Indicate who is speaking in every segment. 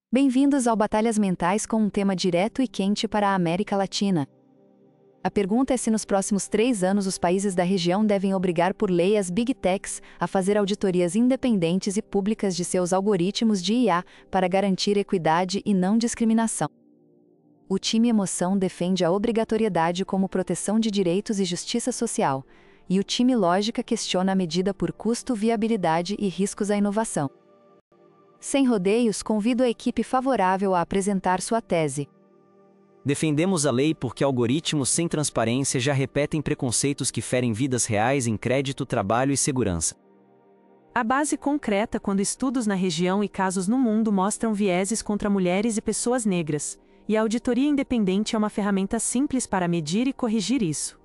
Speaker 1: Bem-vindos ao Batalhas Mentais com um tema direto e quente para a América Latina. A pergunta é se nos próximos 3 anos os países da região devem obrigar por lei as Big Techs a fazer auditorias independentes e públicas de seus algoritmos de IA para garantir equidade e não discriminação. O time Emoção defende a obrigatoriedade como proteção de direitos e justiça social, e o time Lógica questiona a medida por custo, viabilidade e riscos à inovação. Sem rodeios, convido a equipe favorável a apresentar sua tese.
Speaker 2: Defendemos a lei porque algoritmos sem transparência já repetem preconceitos que ferem vidas reais em crédito, trabalho e segurança.
Speaker 3: A base concreta quando estudos na região e casos no mundo mostram vieses contra mulheres e pessoas negras, e a auditoria independente é uma ferramenta simples para medir e corrigir isso.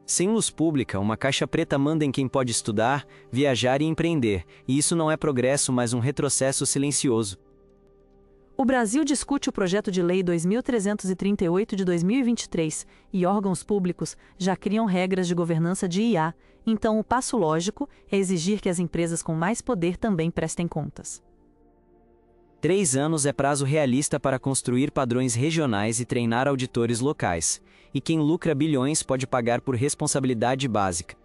Speaker 2: Sem luz pública, uma caixa preta manda em quem pode estudar, viajar e empreender, e isso não é progresso, mas um retrocesso silencioso.
Speaker 3: O Brasil discute o projeto de lei 2338 de 2023, e órgãos públicos já criam regras de governança de IA, então o passo lógico é exigir que as empresas com mais poder também prestem contas.
Speaker 2: 3 anos é prazo realista para construir padrões regionais e treinar auditores locais, e quem lucra bilhões pode pagar por responsabilidade básica.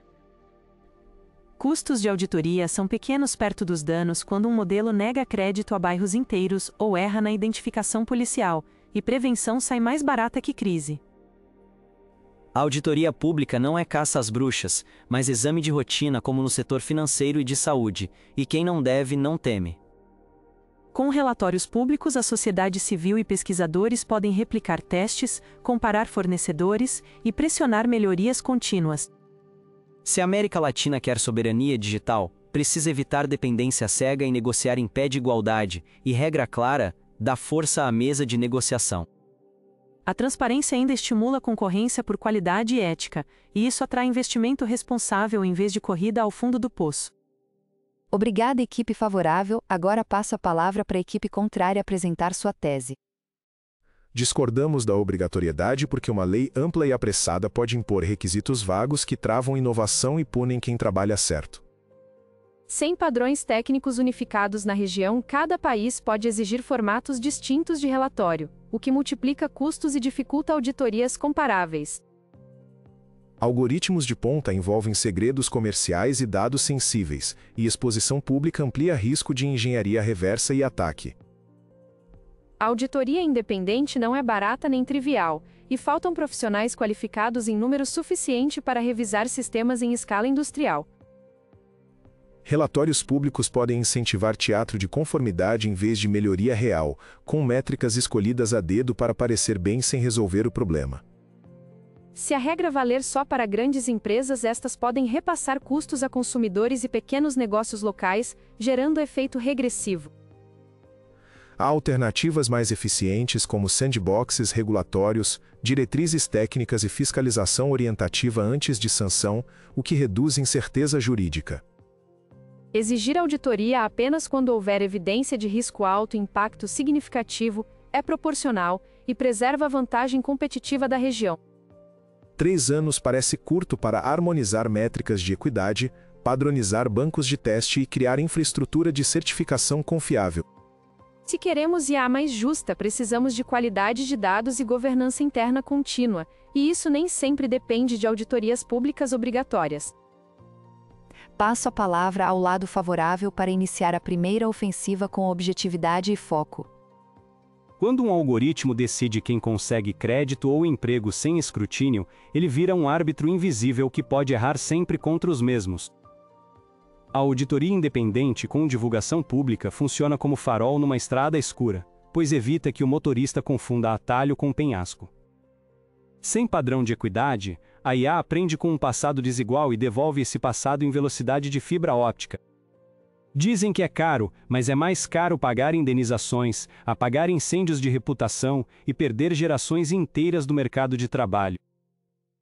Speaker 3: Custos de auditoria são pequenos perto dos danos quando um modelo nega crédito a bairros inteiros ou erra na identificação policial, e prevenção sai mais barata que crise.
Speaker 2: A auditoria pública não é caça às bruxas, mas exame de rotina como no setor financeiro e de saúde, e quem não deve não teme.
Speaker 3: Com relatórios públicos, a sociedade civil e pesquisadores podem replicar testes, comparar fornecedores e pressionar melhorias contínuas.
Speaker 2: Se a América Latina quer soberania digital, precisa evitar dependência cega e negociar em pé de igualdade, e regra clara, dá força à mesa de negociação.
Speaker 3: A transparência ainda estimula a concorrência por qualidade e ética, e isso atrai investimento responsável em vez de corrida ao fundo do poço.
Speaker 1: Obrigada, equipe favorável. Agora passo a palavra para a equipe contrária apresentar sua tese.
Speaker 4: Discordamos da obrigatoriedade porque uma lei ampla e apressada pode impor requisitos vagos que travam inovação e punem quem trabalha certo.
Speaker 5: Sem padrões técnicos unificados na região, cada país pode exigir formatos distintos de relatório, o que multiplica custos e dificulta auditorias comparáveis.
Speaker 4: Algoritmos de ponta envolvem segredos comerciais e dados sensíveis, e exposição pública amplia risco de engenharia reversa e ataque.
Speaker 5: A auditoria independente não é barata nem trivial, e faltam profissionais qualificados em número suficiente para revisar sistemas em escala industrial.
Speaker 4: Relatórios públicos podem incentivar teatro de conformidade em vez de melhoria real, com métricas escolhidas a dedo para parecer bem sem resolver o problema.
Speaker 5: Se a regra valer só para grandes empresas, estas podem repassar custos a consumidores e pequenos negócios locais, gerando efeito regressivo.
Speaker 4: Há alternativas mais eficientes como sandboxes regulatórios, diretrizes técnicas e fiscalização orientativa antes de sanção, o que reduz incerteza jurídica.
Speaker 5: Exigir auditoria apenas quando houver evidência de risco alto e impacto significativo é proporcional e preserva a vantagem competitiva da região.
Speaker 4: 3 anos parece curto para harmonizar métricas de equidade, padronizar bancos de teste e criar infraestrutura de certificação confiável.
Speaker 5: Se queremos IA mais justa, precisamos de qualidade de dados e governança interna contínua, e isso nem sempre depende de auditorias públicas obrigatórias.
Speaker 1: Passo a palavra ao lado favorável para iniciar a primeira ofensiva com objetividade e foco.
Speaker 6: Quando um algoritmo decide quem consegue crédito ou emprego sem escrutínio, ele vira um árbitro invisível que pode errar sempre contra os mesmos. A auditoria independente com divulgação pública funciona como farol numa estrada escura, pois evita que o motorista confunda atalho com penhasco. Sem padrão de equidade, a IA aprende com um passado desigual e devolve esse passado em velocidade de fibra óptica. Dizem que é caro, mas é mais caro pagar indenizações, apagar incêndios de reputação e perder gerações inteiras do mercado de trabalho.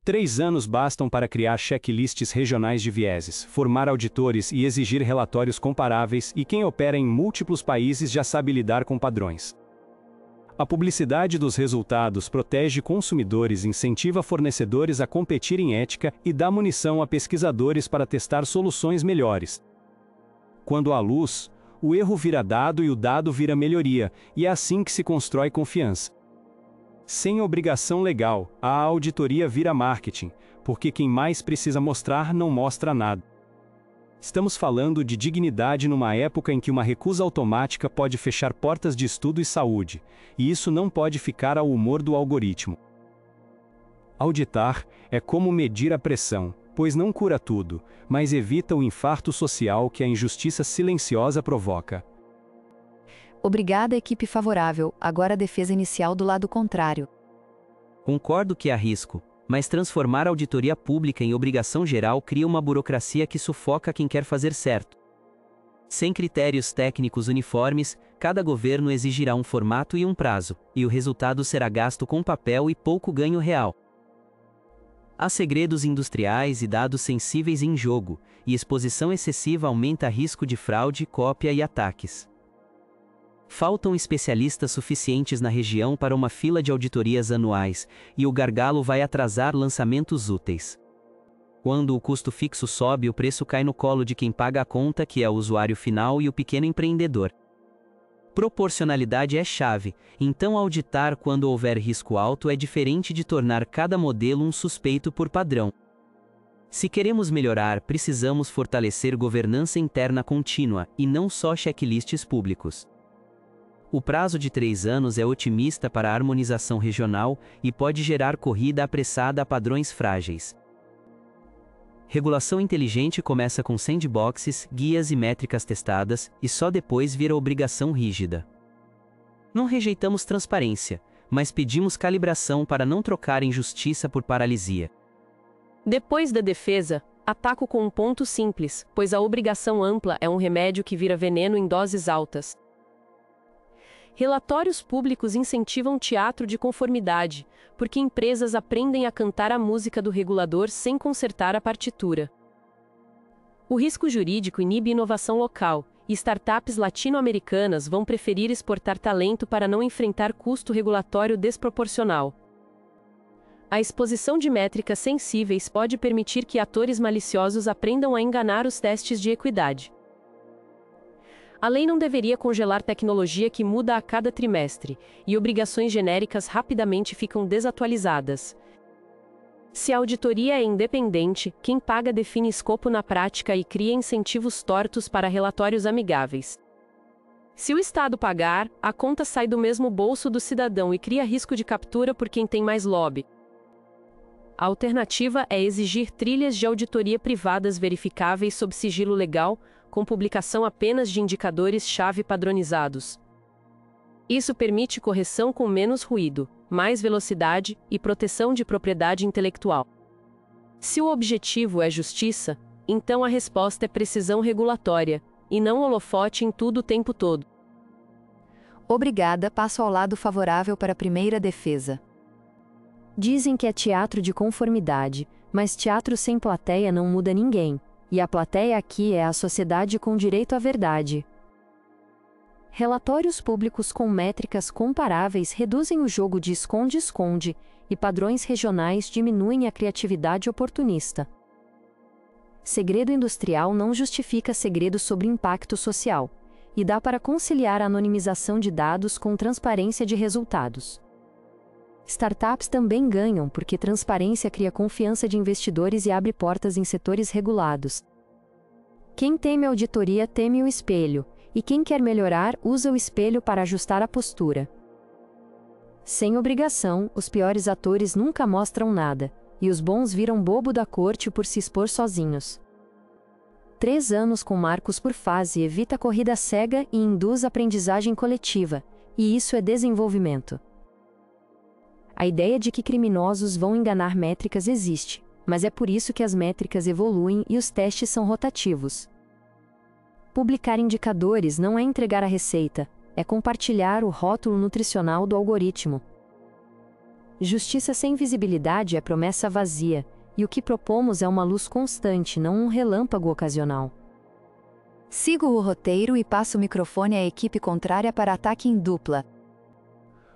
Speaker 6: 3 anos bastam para criar checklists regionais de vieses, formar auditores e exigir relatórios comparáveis, e quem opera em múltiplos países já sabe lidar com padrões. A publicidade dos resultados protege consumidores, incentiva fornecedores a competir em ética e dá munição a pesquisadores para testar soluções melhores. Quando há luz, O erro vira dado e o dado vira melhoria, e é assim que se constrói confiança. Sem obrigação legal, a auditoria vira marketing, porque quem mais precisa mostrar não mostra nada. Estamos falando de dignidade numa época em que uma recusa automática pode fechar portas de estudo e saúde, e isso não pode ficar ao humor do algoritmo. Auditar é como medir a pressão, pois não cura tudo, mas evita o infarto social que a injustiça silenciosa provoca.
Speaker 1: Obrigada, equipe favorável. Agora a defesa inicial do lado contrário.
Speaker 2: Concordo que há risco, mas transformar a auditoria pública em obrigação geral cria uma burocracia que sufoca quem quer fazer certo. Sem critérios técnicos uniformes, cada governo exigirá um formato e um prazo, e o resultado será gasto com papel e pouco ganho real. Há segredos industriais e dados sensíveis em jogo, e exposição excessiva aumenta risco de fraude, cópia e ataques. Faltam especialistas suficientes na região para uma fila de auditorias anuais, e o gargalo vai atrasar lançamentos úteis. Quando o custo fixo sobe, o preço cai no colo de quem paga a conta, que é o usuário final e o pequeno empreendedor. Proporcionalidade é chave, então auditar quando houver risco alto é diferente de tornar cada modelo um suspeito por padrão. Se queremos melhorar, precisamos fortalecer governança interna contínua, e não só checklists públicos. O prazo de 3 anos é otimista para a harmonização regional e pode gerar corrida apressada a padrões frágeis. Regulação inteligente começa com sandboxes, guias e métricas testadas, e só depois vira obrigação rígida. Não rejeitamos transparência, mas pedimos calibração para não trocar injustiça por paralisia.
Speaker 5: Depois da defesa, ataco com um ponto simples, pois a obrigação ampla é um remédio que vira veneno em doses altas. Relatórios públicos incentivam teatro de conformidade, porque empresas aprendem a cantar a música do regulador sem consertar a partitura. O risco jurídico inibe inovação local, e startups latino-americanas vão preferir exportar talento para não enfrentar custo regulatório desproporcional. A exposição de métricas sensíveis pode permitir que atores maliciosos aprendam a enganar os testes de equidade. A lei não deveria congelar tecnologia que muda a cada trimestre, e obrigações genéricas rapidamente ficam desatualizadas. Se a auditoria é independente, quem paga define escopo na prática e cria incentivos tortos para relatórios amigáveis. Se o Estado pagar, a conta sai do mesmo bolso do cidadão e cria risco de captura por quem tem mais lobby. A alternativa é exigir trilhas de auditoria privadas verificáveis sob sigilo legal, com publicação apenas de indicadores-chave padronizados. Isso permite correção com menos ruído, mais velocidade e proteção de propriedade intelectual. Se o objetivo é justiça, então a resposta é precisão regulatória, e não holofote em tudo o tempo todo.
Speaker 1: Obrigada, passo ao lado favorável para a primeira defesa. Dizem que é teatro de conformidade, mas teatro sem plateia não muda ninguém. E a plateia aqui é a sociedade com direito à verdade. Relatórios públicos com métricas comparáveis reduzem o jogo de esconde-esconde, e padrões regionais diminuem a criatividade oportunista. Segredo industrial não justifica segredo sobre impacto social, e dá para conciliar a anonimização de dados com transparência de resultados. Startups também ganham porque transparência cria confiança de investidores e abre portas em setores regulados. Quem teme a auditoria teme o espelho, e quem quer melhorar usa o espelho para ajustar a postura. Sem obrigação, os piores atores nunca mostram nada, e os bons viram bobo da corte por se expor sozinhos. 3 anos com marcos por fase evita corrida cega e induz aprendizagem coletiva, e isso é desenvolvimento. A ideia de que criminosos vão enganar métricas existe, mas é por isso que as métricas evoluem e os testes são rotativos. Publicar indicadores não é entregar a receita, é compartilhar o rótulo nutricional do algoritmo. Justiça sem visibilidade é promessa vazia, e o que propomos é uma luz constante, não um relâmpago ocasional. Sigo o roteiro e passo o microfone à equipe contrária para ataque em dupla.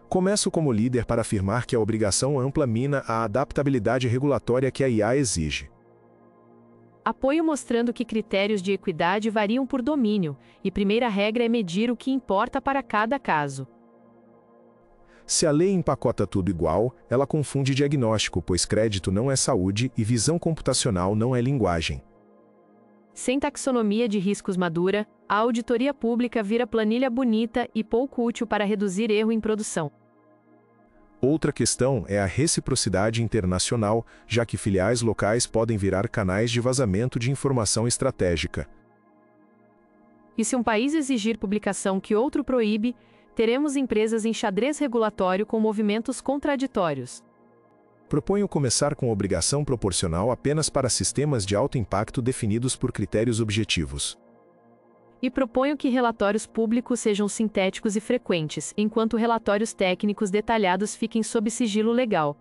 Speaker 4: Começo como líder para afirmar que a obrigação ampla mina a adaptabilidade regulatória que a IA exige.
Speaker 5: Apoio mostrando que critérios de equidade variam por domínio, e primeira regra é medir o que importa para cada caso.
Speaker 4: Se a lei empacota tudo igual, ela confunde diagnóstico, pois crédito não é saúde e visão computacional não é linguagem.
Speaker 5: Sem taxonomia de riscos madura, a auditoria pública vira planilha bonita e pouco útil para reduzir erro em produção.
Speaker 4: Outra questão é a reciprocidade internacional, já que filiais locais podem virar canais de vazamento de informação estratégica.
Speaker 5: E se um país exigir publicação que outro proíbe, teremos empresas em xadrez regulatório com movimentos contraditórios.
Speaker 4: Proponho começar com obrigação proporcional apenas para sistemas de alto impacto definidos por critérios objetivos.
Speaker 5: E proponho que relatórios públicos sejam sintéticos e frequentes, enquanto relatórios técnicos detalhados fiquem sob sigilo legal.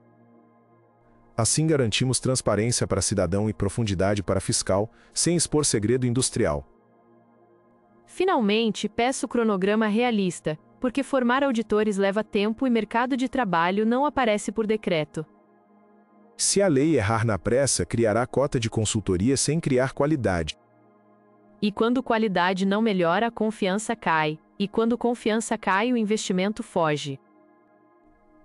Speaker 4: Assim garantimos transparência para cidadão e profundidade para fiscal, sem expor segredo industrial.
Speaker 5: Finalmente, peço cronograma realista, porque formar auditores leva tempo e mercado de trabalho não aparece por decreto.
Speaker 4: Se a lei errar na pressa, criará cota de consultoria sem criar qualidade.
Speaker 5: E quando qualidade não melhora, a confiança cai, e quando confiança cai, o investimento foge.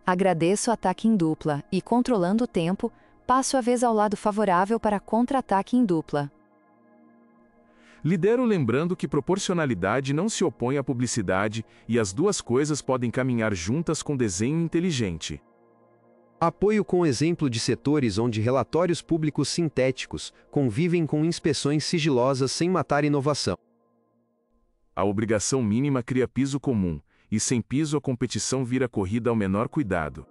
Speaker 1: Agradeço o ataque em dupla, e controlando o tempo, passo a vez ao lado favorável para contra-ataque em dupla.
Speaker 7: Lidero lembrando que proporcionalidade não se opõe à publicidade, e as duas coisas podem caminhar juntas com desenho inteligente.
Speaker 8: Apoio com exemplo de setores onde relatórios públicos sintéticos convivem com inspeções sigilosas sem matar inovação.
Speaker 7: A obrigação mínima cria piso comum, e sem piso a competição vira corrida ao menor cuidado.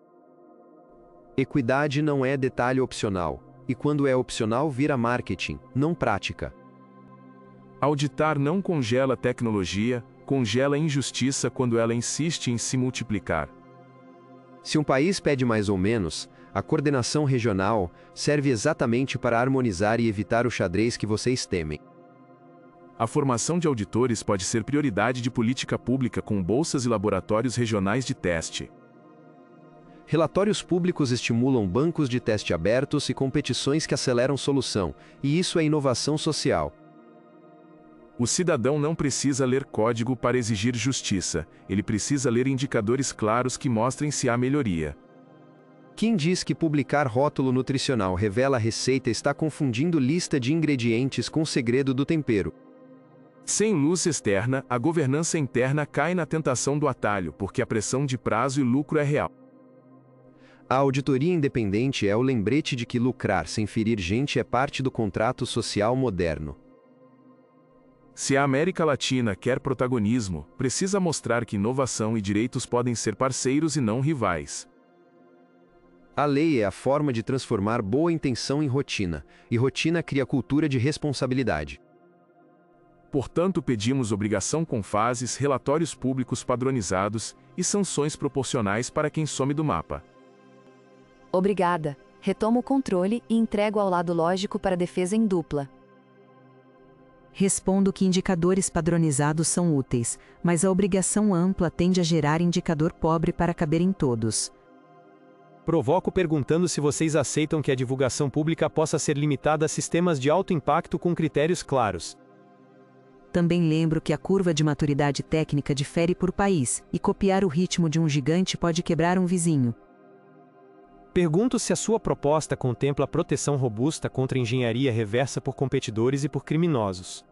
Speaker 8: Equidade não é detalhe opcional, e quando é opcional vira marketing, não prática.
Speaker 7: Auditar não congela tecnologia, congela a injustiça quando ela insiste em se multiplicar.
Speaker 8: Se um país pede mais ou menos, a coordenação regional serve exatamente para harmonizar e evitar o xadrez que vocês temem.
Speaker 7: A formação de auditores pode ser prioridade de política pública com bolsas e laboratórios regionais de teste.
Speaker 8: Relatórios públicos estimulam bancos de teste abertos e competições que aceleram solução, e isso é inovação social.
Speaker 7: O cidadão não precisa ler código para exigir justiça, ele precisa ler indicadores claros que mostrem se há melhoria.
Speaker 8: Quem diz que publicar rótulo nutricional revela a receita está confundindo lista de ingredientes com o segredo do tempero.
Speaker 7: Sem luz externa, a governança interna cai na tentação do atalho, porque a pressão de prazo e lucro é real.
Speaker 8: A auditoria independente é o lembrete de que lucrar sem ferir gente é parte do contrato social moderno.
Speaker 7: Se a América Latina quer protagonismo, precisa mostrar que inovação e direitos podem ser parceiros e não rivais.
Speaker 8: A lei é a forma de transformar boa intenção em rotina, e rotina cria cultura de responsabilidade.
Speaker 7: Portanto, pedimos obrigação com fases, relatórios públicos padronizados e sanções proporcionais para quem some do mapa.
Speaker 1: Obrigada. Retomo o controle e entrego ao lado lógico para defesa em dupla.
Speaker 3: Respondo que indicadores padronizados são úteis, mas a obrigação ampla tende a gerar indicador pobre para caber em todos.
Speaker 6: Provoco perguntando se vocês aceitam que a divulgação pública possa ser limitada a sistemas de alto impacto com critérios claros.
Speaker 3: Também lembro que a curva de maturidade técnica difere por país, e copiar o ritmo de um gigante pode quebrar um vizinho.
Speaker 6: Pergunto se a sua proposta contempla proteção robusta contra engenharia reversa por competidores e por criminosos.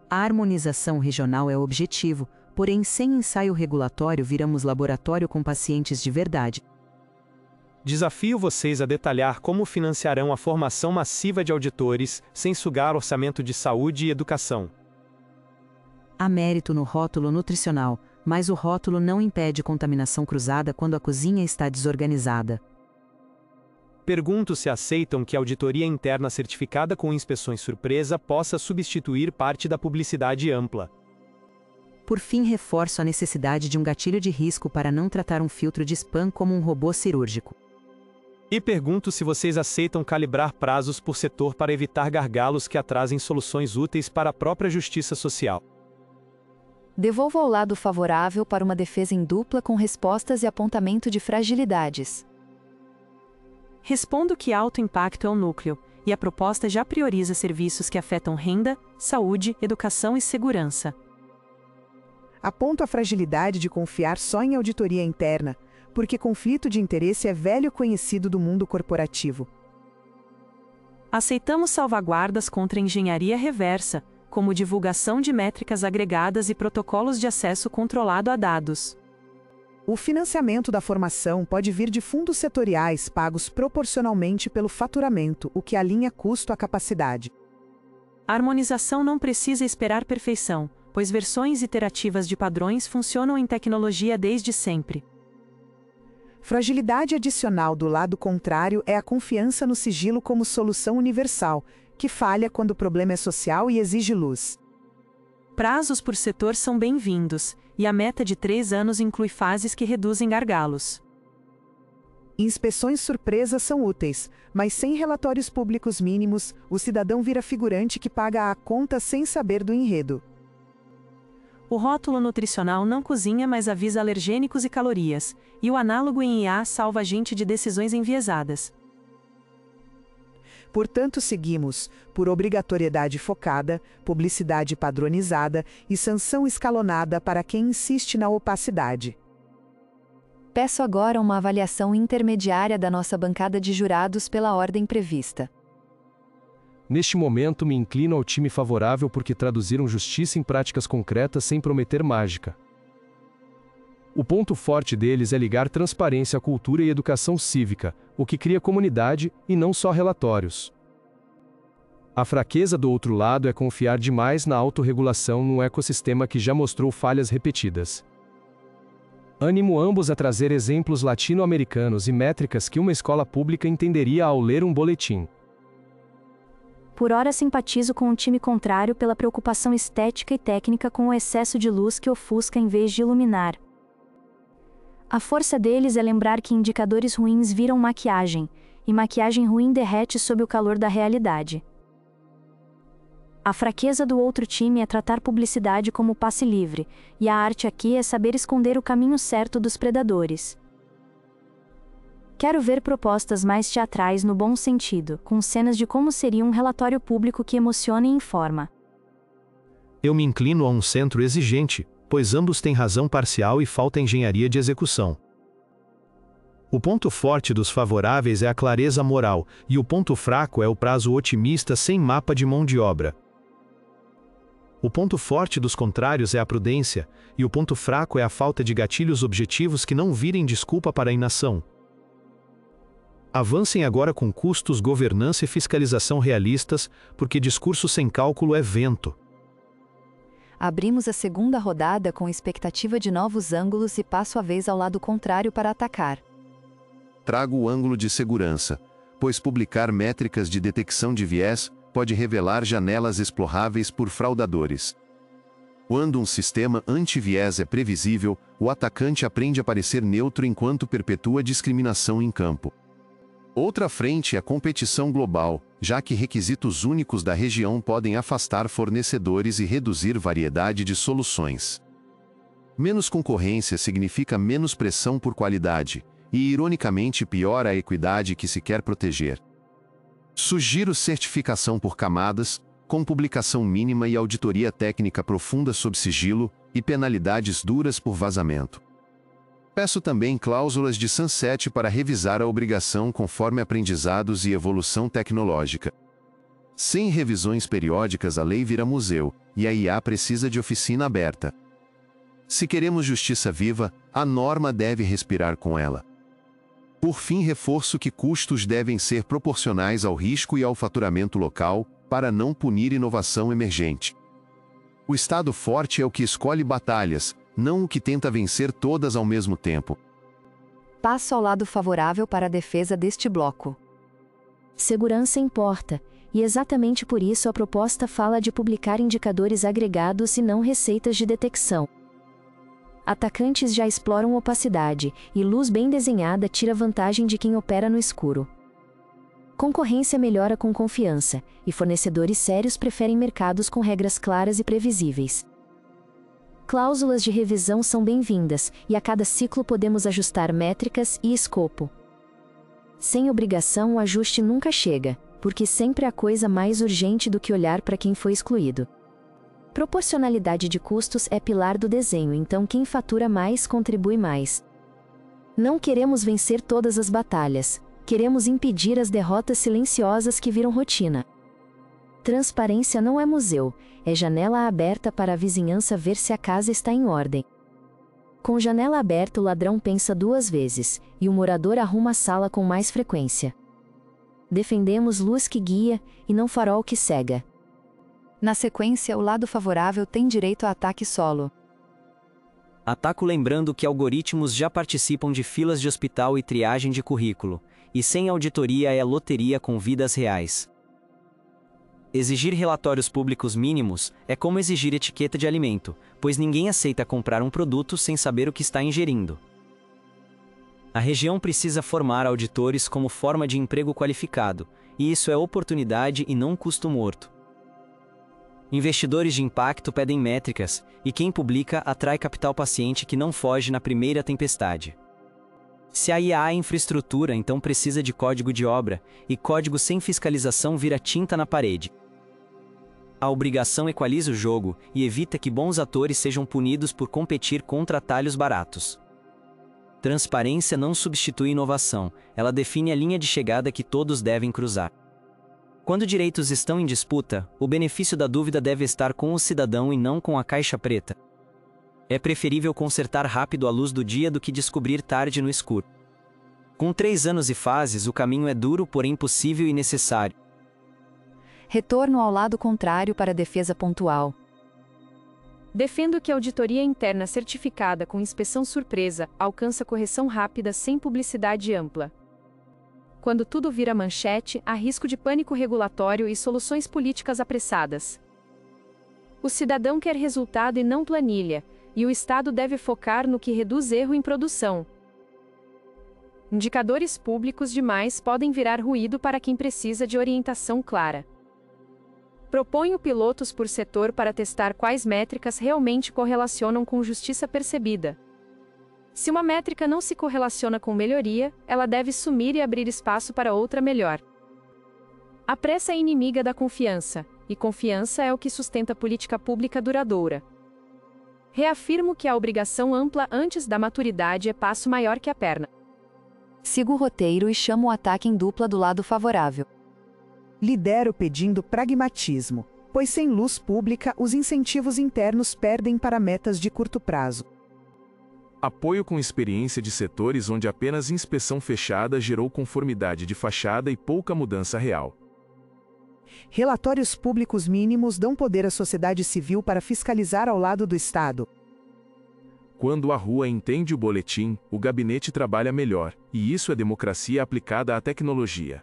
Speaker 3: A harmonização regional é o objetivo, porém sem ensaio regulatório viramos laboratório com pacientes de verdade.
Speaker 6: Desafio vocês a detalhar como financiarão a formação massiva de auditores, sem sugar orçamento de saúde e educação.
Speaker 3: Há mérito no rótulo nutricional, mas o rótulo não impede contaminação cruzada quando a cozinha está desorganizada.
Speaker 6: Pergunto se aceitam que a auditoria interna certificada com inspeções surpresa possa substituir parte da publicidade ampla.
Speaker 3: Por fim, reforço a necessidade de um gatilho de risco para não tratar um filtro de spam como um robô cirúrgico.
Speaker 6: E pergunto se vocês aceitam calibrar prazos por setor para evitar gargalos que atrasem soluções úteis para a própria justiça social.
Speaker 1: Devolvo ao lado favorável para uma defesa em dupla com respostas e apontamento de fragilidades.
Speaker 3: Respondo que alto impacto é o núcleo, e a proposta já prioriza serviços que afetam renda, saúde, educação e segurança.
Speaker 9: Aponto a fragilidade de confiar só em auditoria interna, porque conflito de interesse é velho conhecido do mundo corporativo.
Speaker 3: Aceitamos salvaguardas contra a engenharia reversa, como divulgação de métricas agregadas e protocolos de acesso controlado a dados.
Speaker 9: O financiamento da formação pode vir de fundos setoriais pagos proporcionalmente pelo faturamento, o que alinha custo à capacidade.
Speaker 3: A harmonização não precisa esperar perfeição, pois versões iterativas de padrões funcionam em tecnologia desde sempre.
Speaker 9: Fragilidade adicional do lado contrário é a confiança no sigilo como solução universal, que falha quando o problema é social e exige luz.
Speaker 3: Prazos por setor são bem-vindos, e a meta de 3 anos inclui fases que reduzem gargalos.
Speaker 9: Inspeções surpresas são úteis, mas sem relatórios públicos mínimos, o cidadão vira figurante que paga a conta sem saber do enredo.
Speaker 3: O rótulo nutricional não cozinha, mas avisa alergênicos e calorias, e o análogo em IA salva a gente de decisões enviesadas.
Speaker 9: Portanto, seguimos, por obrigatoriedade focada, publicidade padronizada e sanção escalonada para quem insiste na opacidade.
Speaker 1: Peço agora uma avaliação intermediária da nossa bancada de jurados pela ordem prevista.
Speaker 10: Neste momento me inclino ao time favorável porque traduziram justiça em práticas concretas sem prometer mágica. O ponto forte deles é ligar transparência à cultura e educação cívica, o que cria comunidade, e não só relatórios. A fraqueza do outro lado é confiar demais na autorregulação num ecossistema que já mostrou falhas repetidas. Animo ambos a trazer exemplos latino-americanos e métricas que uma escola pública entenderia ao ler um boletim.
Speaker 11: Por ora simpatizo com o time contrário pela preocupação estética e técnica com o excesso de luz que ofusca em vez de iluminar. A força deles é lembrar que indicadores ruins viram maquiagem, e maquiagem ruim derrete sob o calor da realidade. A fraqueza do outro time é tratar publicidade como passe livre, e a arte aqui é saber esconder o caminho certo dos predadores. Quero ver propostas mais teatrais no bom sentido, com cenas de como seria um relatório público que emocione e informa.
Speaker 12: Eu me inclino a um centro exigente, pois ambos têm razão parcial e falta engenharia de execução. O ponto forte dos favoráveis é a clareza moral, e o ponto fraco é o prazo otimista sem mapa de mão de obra. O ponto forte dos contrários é a prudência, e o ponto fraco é a falta de gatilhos objetivos que não virem desculpa para a inação. Avancem agora com custos, governança e fiscalização realistas, porque discurso sem cálculo é vento.
Speaker 1: Abrimos a segunda rodada com expectativa de novos ângulos e passo a vez ao lado contrário para atacar.
Speaker 8: Trago o ângulo de segurança, pois publicar métricas de detecção de viés pode revelar janelas exploráveis por fraudadores. Quando um sistema anti-viés é previsível, o atacante aprende a parecer neutro enquanto perpetua discriminação em campo. Outra frente é a competição global, já que requisitos únicos da região podem afastar fornecedores e reduzir variedade de soluções. Menos concorrência significa menos pressão por qualidade, e ironicamente piora a equidade que se quer proteger. Sugiro certificação por camadas, com publicação mínima e auditoria técnica profunda sob sigilo, e penalidades duras por vazamento. Peço também cláusulas de sunset para revisar a obrigação conforme aprendizados e evolução tecnológica. Sem revisões periódicas a lei vira museu, e a IA precisa de oficina aberta. Se queremos justiça viva, a norma deve respirar com ela. Por fim, reforço que custos devem ser proporcionais ao risco e ao faturamento local, para não punir inovação emergente. O Estado forte é o que escolhe batalhas, não o que tenta vencer todas ao mesmo tempo.
Speaker 1: Passo ao lado favorável para a defesa deste bloco.
Speaker 11: Segurança importa, e exatamente por isso a proposta fala de publicar indicadores agregados e não receitas de detecção. Atacantes já exploram opacidade, e luz bem desenhada tira vantagem de quem opera no escuro. Concorrência melhora com confiança, e fornecedores sérios preferem mercados com regras claras e previsíveis. Cláusulas de revisão são bem-vindas, e a cada ciclo podemos ajustar métricas e escopo. Sem obrigação, o ajuste nunca chega, porque sempre há coisa mais urgente do que olhar para quem foi excluído. Proporcionalidade de custos é pilar do desenho, então quem fatura mais contribui mais. Não queremos vencer todas as batalhas, queremos impedir as derrotas silenciosas que viram rotina. Transparência não é museu, é janela aberta para a vizinhança ver se a casa está em ordem. Com janela aberta, o ladrão pensa 2 vezes, e o morador arruma a sala com mais frequência. Defendemos luz que guia, e não farol que cega.
Speaker 1: Na sequência, o lado favorável tem direito a ataque solo.
Speaker 2: Ataco lembrando que algoritmos já participam de filas de hospital e triagem de currículo, e sem auditoria é loteria com vidas reais. Exigir relatórios públicos mínimos é como exigir etiqueta de alimento, pois ninguém aceita comprar um produto sem saber o que está ingerindo. A região precisa formar auditores como forma de emprego qualificado, e isso é oportunidade e não custo morto. Investidores de impacto pedem métricas, e quem publica atrai capital paciente que não foge na primeira tempestade. Se a IA é infraestrutura, então precisa de código de obra, e código sem fiscalização vira tinta na parede. A obrigação equaliza o jogo e evita que bons atores sejam punidos por competir contra atalhos baratos. Transparência não substitui inovação, ela define a linha de chegada que todos devem cruzar. Quando direitos estão em disputa, o benefício da dúvida deve estar com o cidadão e não com a caixa preta. É preferível consertar rápido à luz do dia do que descobrir tarde no escuro. Com 3 anos e fases, o caminho é duro, porém possível e necessário.
Speaker 1: Retorno ao lado contrário para defesa pontual.
Speaker 5: Defendo que a auditoria interna certificada com inspeção surpresa alcança correção rápida sem publicidade ampla. Quando tudo vira manchete, há risco de pânico regulatório e soluções políticas apressadas. O cidadão quer resultado e não planilha, e o Estado deve focar no que reduz erro em produção. Indicadores públicos demais podem virar ruído para quem precisa de orientação clara. Proponho pilotos por setor para testar quais métricas realmente correlacionam com justiça percebida. Se uma métrica não se correlaciona com melhoria, ela deve sumir e abrir espaço para outra melhor. A pressa é inimiga da confiança, e confiança é o que sustenta a política pública duradoura. Reafirmo que a obrigação ampla antes da maturidade é passo maior que a perna.
Speaker 1: Sigo o roteiro e chamo o ataque em dupla do lado favorável.
Speaker 9: Lidero pedindo pragmatismo, pois sem luz pública os incentivos internos perdem para metas de curto prazo.
Speaker 7: Apoio com experiência de setores onde apenas inspeção fechada gerou conformidade de fachada e pouca mudança real.
Speaker 9: Relatórios públicos mínimos dão poder à sociedade civil para fiscalizar ao lado do Estado.
Speaker 7: Quando a rua entende o boletim, o gabinete trabalha melhor, e isso é democracia aplicada à tecnologia.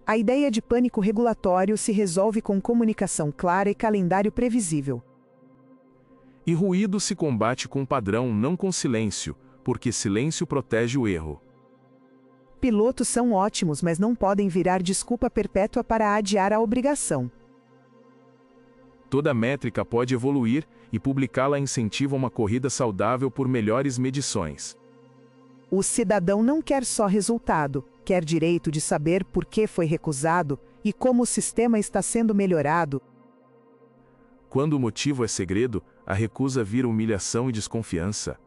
Speaker 9: A ideia de pânico regulatório se resolve com comunicação clara e calendário previsível.
Speaker 7: E ruído se combate com padrão, não com silêncio, porque silêncio protege o erro.
Speaker 9: Pilotos são ótimos, mas não podem virar desculpa perpétua para adiar a obrigação.
Speaker 7: Toda métrica pode evoluir, e publicá-la incentiva uma corrida saudável por melhores medições.
Speaker 9: O cidadão não quer só resultado, quer direito de saber por que foi recusado e como o sistema está sendo melhorado.
Speaker 7: Quando o motivo é segredo, a recusa vira humilhação e desconfiança.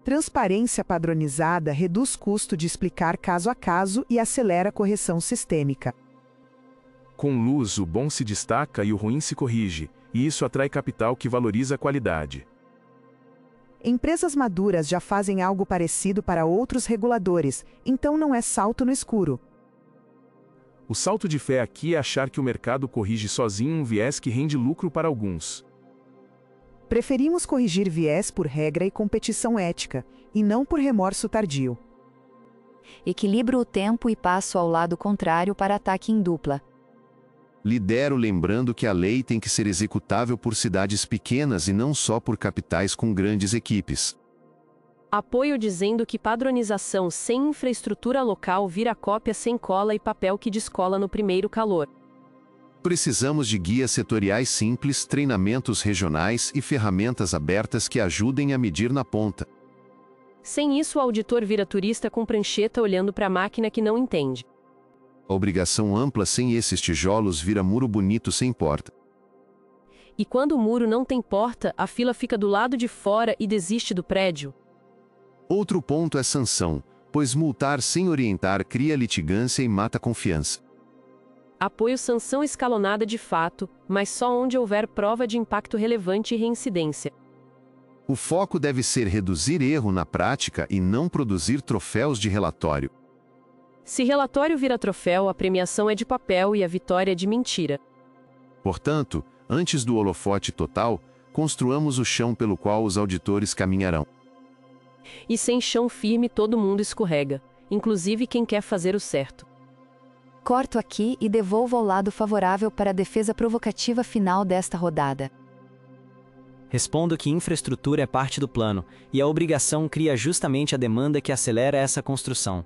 Speaker 9: Transparência padronizada reduz custo de explicar caso a caso e acelera a correção sistêmica.
Speaker 7: Com luz, o bom se destaca e o ruim se corrige, e isso atrai capital que valoriza a qualidade.
Speaker 9: Empresas maduras já fazem algo parecido para outros reguladores, então não é salto no escuro.
Speaker 7: O salto de fé aqui é achar que o mercado corrige sozinho um viés que rende lucro para alguns.
Speaker 9: Preferimos corrigir viés por regra e competição ética, e não por remorso tardio.
Speaker 1: Equilibro o tempo e passo ao lado contrário para ataque em dupla.
Speaker 8: Lidero lembrando que a lei tem que ser executável por cidades pequenas e não só por capitais com grandes equipes.
Speaker 5: Apoio dizendo que padronização sem infraestrutura local vira cópia sem cola e papel que descola no primeiro calor.
Speaker 8: Precisamos de guias setoriais simples, treinamentos regionais e ferramentas abertas que ajudem a medir na ponta.
Speaker 5: Sem isso, o auditor vira turista com prancheta olhando para a máquina que não entende.
Speaker 8: A obrigação ampla sem esses tijolos vira muro bonito sem porta.
Speaker 5: E quando o muro não tem porta, a fila fica do lado de fora e desiste do prédio.
Speaker 8: Outro ponto é sanção, pois multar sem orientar cria litigância e mata a confiança.
Speaker 5: Apoio sanção escalonada de fato, mas só onde houver prova de impacto relevante e reincidência.
Speaker 8: O foco deve ser reduzir erro na prática e não produzir troféus de relatório.
Speaker 5: Se relatório vira troféu, a premiação é de papel e a vitória é de mentira.
Speaker 8: Portanto, antes do holofote total, construamos o chão pelo qual os auditores caminharão.
Speaker 5: E sem chão firme todo mundo escorrega, inclusive quem quer fazer o certo.
Speaker 1: Corto aqui e devolvo ao lado favorável para a defesa provocativa final desta rodada.
Speaker 2: Respondo que infraestrutura é parte do plano, e a obrigação cria justamente a demanda que acelera essa construção.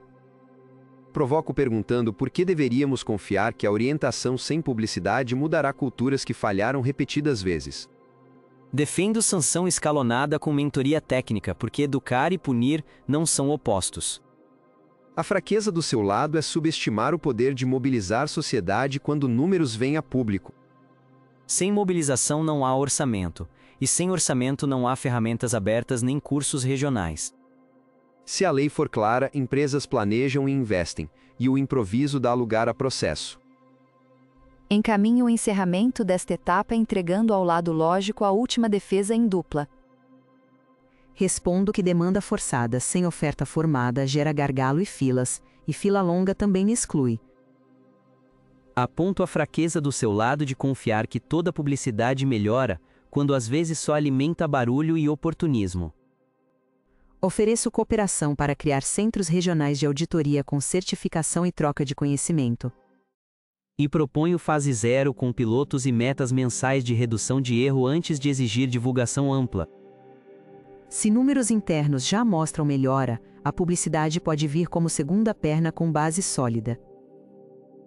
Speaker 13: Provoco perguntando por que deveríamos confiar que a orientação sem publicidade mudará culturas que falharam repetidas vezes.
Speaker 2: Defendo sanção escalonada com mentoria técnica, porque educar e punir não são opostos.
Speaker 13: A fraqueza do seu lado é subestimar o poder de mobilizar sociedade quando números vêm a público.
Speaker 2: Sem mobilização não há orçamento, e sem orçamento não há ferramentas abertas nem cursos regionais.
Speaker 13: Se a lei for clara, empresas planejam e investem, e o improviso dá lugar a processo.
Speaker 1: Encaminho o encerramento desta etapa entregando ao lado lógico a última defesa em dupla.
Speaker 3: Respondo que demanda forçada sem oferta formada gera gargalo e fila longa também me exclui.
Speaker 2: Aponto a fraqueza do seu lado de confiar que toda publicidade melhora, quando às vezes só alimenta barulho e oportunismo.
Speaker 3: Ofereço cooperação para criar centros regionais de auditoria com certificação e troca de conhecimento.
Speaker 2: E proponho fase zero com pilotos e metas mensais de redução de erro antes de exigir divulgação ampla.
Speaker 3: Se números internos já mostram melhora, a publicidade pode vir como segunda perna com base sólida.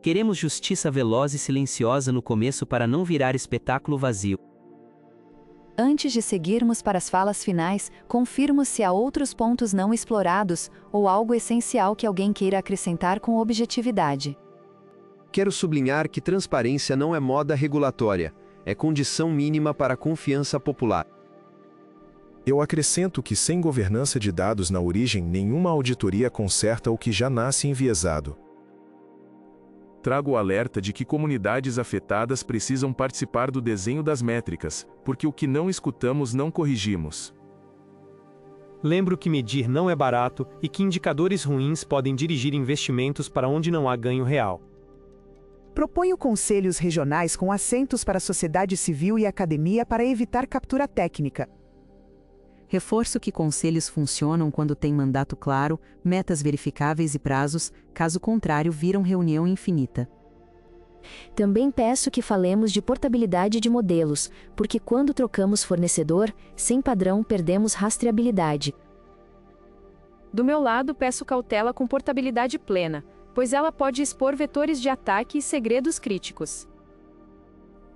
Speaker 2: Queremos justiça veloz e silenciosa no começo para não virar espetáculo vazio.
Speaker 1: Antes de seguirmos para as falas finais, confirmo se há outros pontos não explorados ou algo essencial que alguém queira acrescentar com objetividade.
Speaker 13: Quero sublinhar que transparência não é moda regulatória, é condição mínima para a confiança popular.
Speaker 4: Eu acrescento que sem governança de dados na origem, nenhuma auditoria conserta o que já nasce enviesado.
Speaker 7: Trago o alerta de que comunidades afetadas precisam participar do desenho das métricas, porque o que não escutamos não corrigimos.
Speaker 6: Lembro que medir não é barato e que indicadores ruins podem dirigir investimentos para onde não há ganho real.
Speaker 9: Proponho conselhos regionais com assentos para a sociedade civil e academia para evitar captura técnica.
Speaker 3: Reforço que conselhos funcionam quando têm mandato claro, metas verificáveis e prazos, caso contrário viram reunião infinita.
Speaker 11: Também peço que falemos de portabilidade de modelos, porque quando trocamos fornecedor, sem padrão perdemos rastreabilidade.
Speaker 5: Do meu lado, peço cautela com portabilidade plena, pois ela pode expor vetores de ataque e segredos críticos.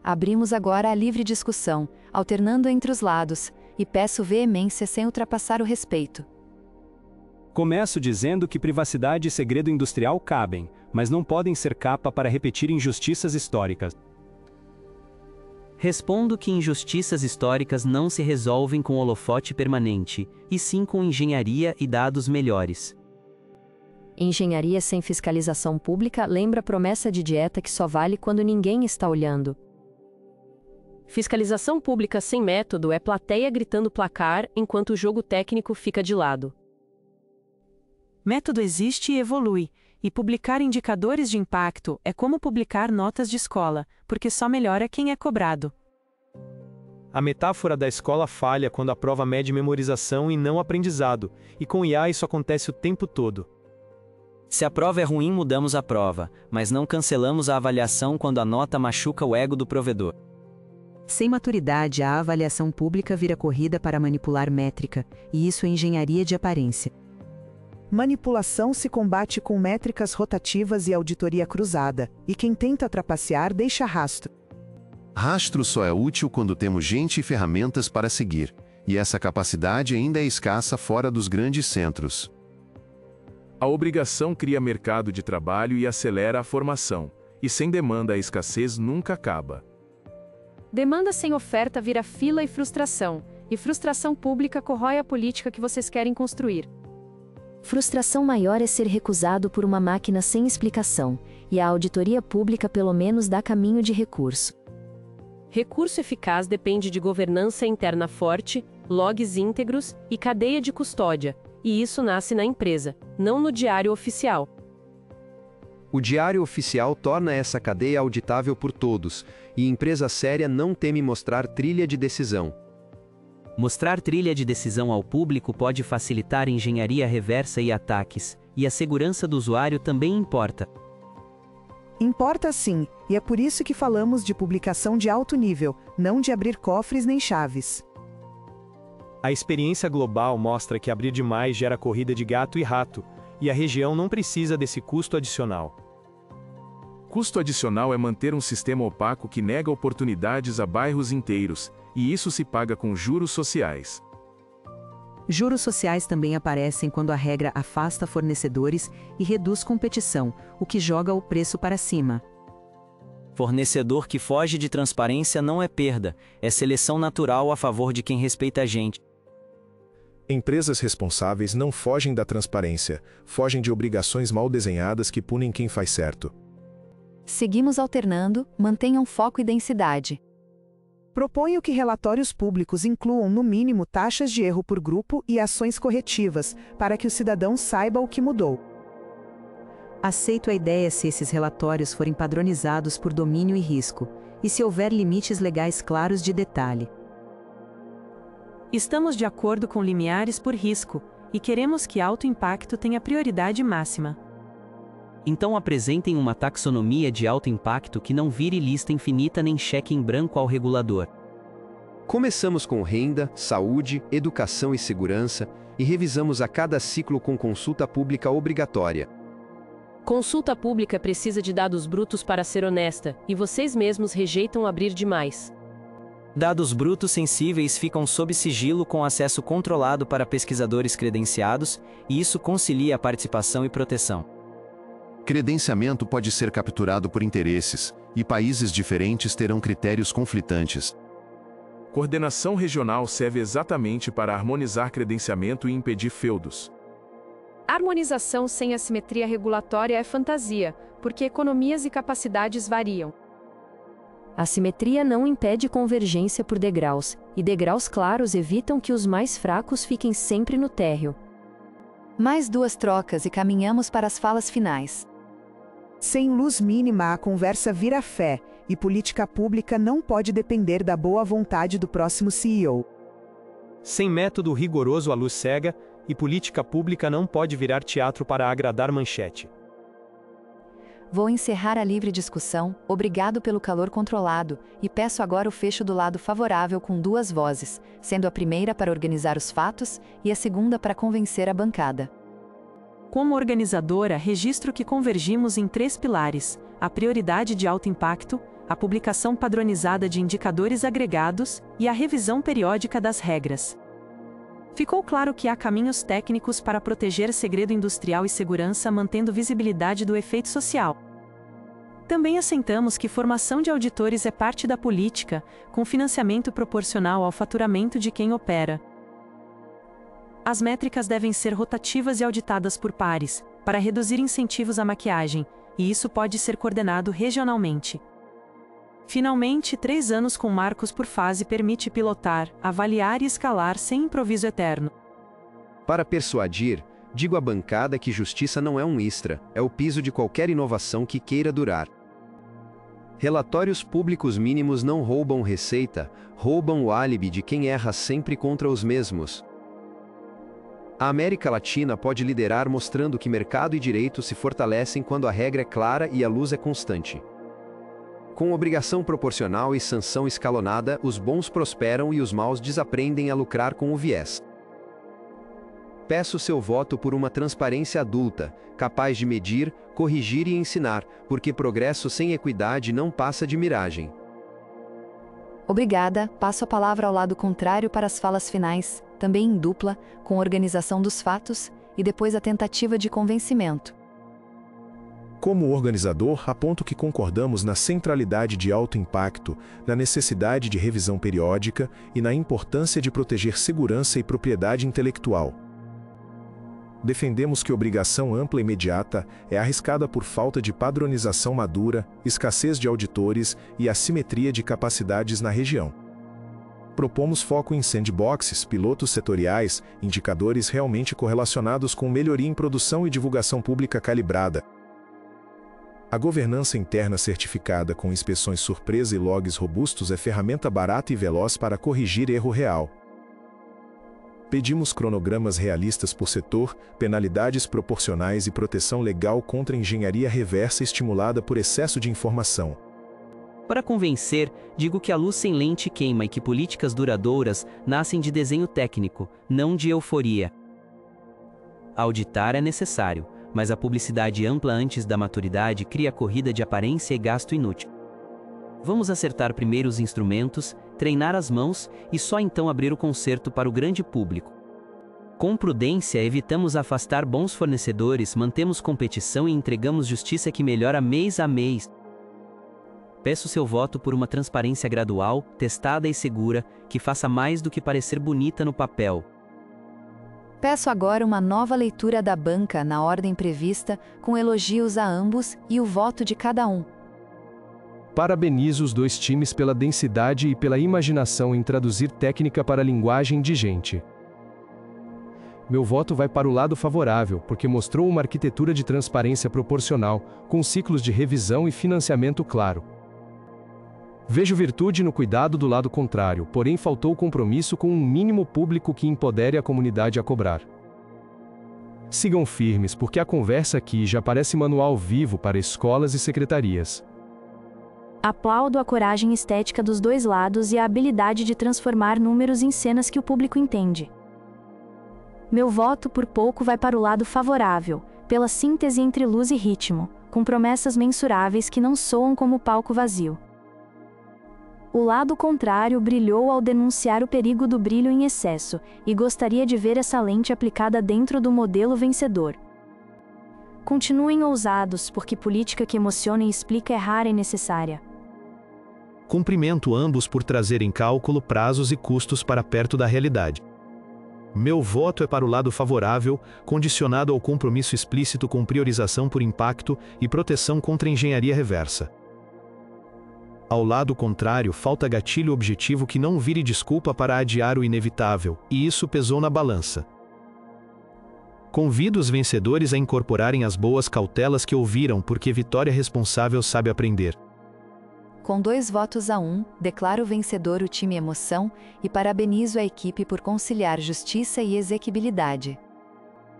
Speaker 1: Abrimos agora a livre discussão, alternando entre os lados, e peço veemência sem ultrapassar o respeito.
Speaker 6: Começo dizendo que privacidade e segredo industrial cabem, mas não podem ser capa para repetir injustiças históricas.
Speaker 2: Respondo que injustiças históricas não se resolvem com holofote permanente, e sim com engenharia e dados melhores.
Speaker 11: Engenharia sem fiscalização pública lembra a promessa de dieta que só vale quando ninguém está olhando.
Speaker 5: Fiscalização pública sem método é plateia gritando placar enquanto o jogo técnico fica de lado.
Speaker 3: Método existe e evolui, e publicar indicadores de impacto é como publicar notas de escola, porque só melhora quem é cobrado.
Speaker 6: A metáfora da escola falha quando a prova mede memorização e não aprendizado, e com IA isso acontece o tempo todo.
Speaker 2: Se a prova é ruim, mudamos a prova, mas não cancelamos a avaliação quando a nota machuca o ego do provedor.
Speaker 3: Sem maturidade, a avaliação pública vira corrida para manipular métrica, e isso é engenharia de aparência.
Speaker 9: Manipulação se combate com métricas rotativas e auditoria cruzada, e quem tenta trapacear deixa rastro.
Speaker 8: Rastro só é útil quando temos gente e ferramentas para seguir, e essa capacidade ainda é escassa fora dos grandes centros.
Speaker 7: A obrigação cria mercado de trabalho e acelera a formação, e sem demanda a escassez nunca acaba.
Speaker 5: Demanda sem oferta vira fila e frustração pública corrói a política que vocês querem construir.
Speaker 11: Frustração maior é ser recusado por uma máquina sem explicação, e a auditoria pública pelo menos dá caminho de recurso.
Speaker 5: Recurso eficaz depende de governança interna forte, logs íntegros e cadeia de custódia, e isso nasce na empresa, não no diário oficial.
Speaker 13: O diário oficial torna essa cadeia auditável por todos, e empresa séria não teme mostrar trilha de decisão.
Speaker 2: Mostrar trilha de decisão ao público pode facilitar engenharia reversa e ataques, e a segurança do usuário também importa.
Speaker 9: Importa sim, e é por isso que falamos de publicação de alto nível, não de abrir cofres nem chaves.
Speaker 6: A experiência global mostra que abrir demais gera corrida de gato e rato, e a região não precisa desse custo adicional.
Speaker 7: Custo adicional é manter um sistema opaco que nega oportunidades a bairros inteiros, e isso se paga com juros sociais.
Speaker 14: Juros sociais também aparecem quando a regra afasta fornecedores e reduz competição, o que joga o preço para cima.
Speaker 15: Fornecedor que foge de transparência não é perda, é seleção natural a favor de quem respeita a gente.
Speaker 4: Empresas responsáveis não fogem da transparência, fogem de obrigações mal desenhadas que punem quem faz certo.
Speaker 1: Seguimos alternando, mantenham foco e densidade.
Speaker 9: Proponho que relatórios públicos incluam, no mínimo, taxas de erro por grupo e ações corretivas, para que o cidadão saiba o que mudou.
Speaker 14: Aceito a ideia se esses relatórios forem padronizados por domínio e risco, e se houver limites legais claros de detalhe.
Speaker 3: Estamos de acordo com limiares por risco, e queremos que alto impacto tenha prioridade máxima.
Speaker 2: Então apresentem uma taxonomia de alto impacto que não vire lista infinita nem cheque em branco ao regulador.
Speaker 13: Começamos com renda, saúde, educação e segurança, e revisamos a cada ciclo com consulta pública obrigatória.
Speaker 5: Consulta pública precisa de dados brutos para ser honesta, e vocês mesmos rejeitam abrir demais.
Speaker 15: Dados brutos sensíveis ficam sob sigilo com acesso controlado para pesquisadores credenciados, e isso concilia a participação e proteção.
Speaker 8: Credenciamento pode ser capturado por interesses, e países diferentes terão critérios conflitantes.
Speaker 7: Coordenação regional serve exatamente para harmonizar credenciamento e impedir feudos.
Speaker 5: Harmonização sem assimetria regulatória é fantasia, porque economias e capacidades variam.
Speaker 11: A simetria não impede convergência por degraus, e degraus claros evitam que os mais fracos fiquem sempre no térreo.
Speaker 1: Mais 2 trocas e caminhamos para as falas finais.
Speaker 9: Sem luz mínima, a conversa vira fé, e política pública não pode depender da boa vontade do próximo CEO.
Speaker 6: Sem método rigoroso a luz cega, e política pública não pode virar teatro para agradar manchete.
Speaker 1: Vou encerrar a livre discussão, obrigado pelo calor controlado, e peço agora o fecho do lado favorável com 2 vozes, sendo a primeira para organizar os fatos e a segunda para convencer a bancada.
Speaker 3: Como organizadora, registro que convergimos em 3 pilares: a prioridade de alto impacto, a publicação padronizada de indicadores agregados e a revisão periódica das regras. Ficou claro que há caminhos técnicos para proteger segredo industrial e segurança mantendo visibilidade do efeito social. Também assentamos que formação de auditores é parte da política, com financiamento proporcional ao faturamento de quem opera. As métricas devem ser rotativas e auditadas por pares, para reduzir incentivos à maquiagem, e isso pode ser coordenado regionalmente. Finalmente, 3 anos com marcos por fase permite pilotar, avaliar e escalar sem improviso eterno.
Speaker 13: Para persuadir, digo à bancada que justiça não é um extra, é o piso de qualquer inovação que queira durar. Relatórios públicos mínimos não roubam receita, roubam o álibi de quem erra sempre contra os mesmos. A América Latina pode liderar mostrando que mercado e direito se fortalecem quando a regra é clara e a luz é constante. Com obrigação proporcional e sanção escalonada, os bons prosperam e os maus desaprendem a lucrar com o viés. Peço seu voto por uma transparência adulta, capaz de medir, corrigir e ensinar, porque progresso sem equidade não passa de miragem.
Speaker 1: Obrigada, passo a palavra ao lado contrário para as falas finais, também em dupla, com organização dos fatos, e depois a tentativa de convencimento.
Speaker 4: Como organizador, aponto que concordamos na centralidade de alto impacto, na necessidade de revisão periódica e na importância de proteger segurança e propriedade intelectual. Defendemos que obrigação ampla e imediata é arriscada por falta de padronização madura, escassez de auditores e assimetria de capacidades na região. Propomos foco em sandboxes, pilotos setoriais, indicadores realmente correlacionados com melhoria em produção e divulgação pública calibrada. A governança interna certificada com inspeções surpresa e logs robustos é ferramenta barata e veloz para corrigir erro real. Pedimos cronogramas realistas por setor, penalidades proporcionais e proteção legal contra engenharia reversa estimulada por excesso de informação.
Speaker 2: Para convencer, digo que a luz sem lente queima e que políticas duradouras nascem de desenho técnico, não de euforia. Auditar é necessário, mas a publicidade ampla antes da maturidade cria corrida de aparência e gasto inútil. Vamos acertar primeiro os instrumentos, treinar as mãos e só então abrir o concerto para o grande público. Com prudência, evitamos afastar bons fornecedores, mantemos competição e entregamos justiça que melhora mês a mês. Peço seu voto por uma transparência gradual, testada e segura, que faça mais do que parecer bonita no papel.
Speaker 1: Peço agora uma nova leitura da banca na ordem prevista, com elogios a ambos e o voto de cada um.
Speaker 10: Parabenizo os dois times pela densidade e pela imaginação em traduzir técnica para linguagem de gente. Meu voto vai para o lado favorável, porque mostrou uma arquitetura de transparência proporcional, com ciclos de revisão e financiamento claro. Vejo virtude no cuidado do lado contrário, porém faltou compromisso com um mínimo público que empodere a comunidade a cobrar. Sigam firmes, porque a conversa aqui já parece manual vivo para escolas e secretarias.
Speaker 11: Aplaudo a coragem estética dos dois lados e a habilidade de transformar números em cenas que o público entende. Meu voto por pouco vai para o lado favorável, pela síntese entre luz e ritmo, com promessas mensuráveis que não soam como palco vazio. O lado contrário brilhou ao denunciar o perigo do brilho em excesso, e gostaria de ver essa lente aplicada dentro do modelo vencedor. Continuem ousados, porque política que emociona e explica é rara e necessária.
Speaker 12: Cumprimento ambos por trazerem cálculo, prazos e custos para perto da realidade. Meu voto é para o lado favorável, condicionado ao compromisso explícito com priorização por impacto e proteção contra engenharia reversa. Ao lado contrário, falta gatilho objetivo que não vire desculpa para adiar o inevitável, e isso pesou na balança. Convido os vencedores a incorporarem as boas cautelas que ouviram, porque vitória responsável sabe aprender.
Speaker 1: Com 2 votos a 1, declaro vencedor o time Emoção e parabenizo a equipe por conciliar justiça e exequibilidade.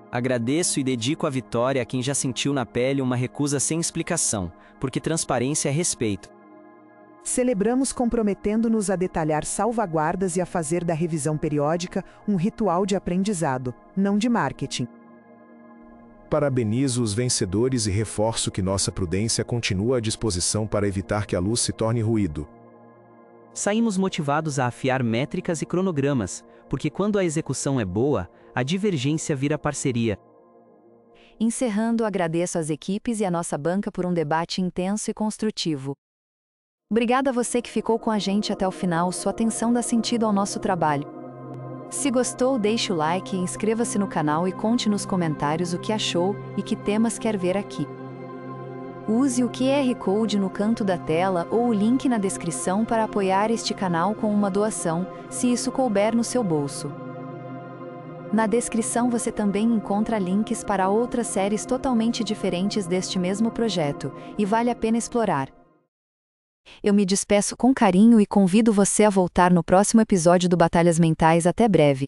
Speaker 15: Agradeço e dedico a vitória a quem já sentiu na pele uma recusa sem explicação, porque transparência é respeito.
Speaker 9: Celebramos comprometendo-nos a detalhar salvaguardas e a fazer da revisão periódica um ritual de aprendizado, não de marketing.
Speaker 4: Parabenizo os vencedores e reforço que nossa prudência continua à disposição para evitar que a luz se torne ruído.
Speaker 2: Saímos motivados a afiar métricas e cronogramas, porque quando a execução é boa, a divergência vira parceria.
Speaker 1: Encerrando, agradeço às equipes e à nossa banca por um debate intenso e construtivo. Obrigada a você que ficou com a gente até o final, sua atenção dá sentido ao nosso trabalho. Se gostou, deixe o like e inscreva-se no canal e conte nos comentários o que achou e que temas quer ver aqui. Use o QR Code no canto da tela ou o link na descrição para apoiar este canal com uma doação, se isso couber no seu bolso. Na descrição você também encontra links para outras séries totalmente diferentes deste mesmo projeto, e vale a pena explorar. Eu me despeço com carinho e convido você a voltar no próximo episódio do Batalhas Mentais. Até breve.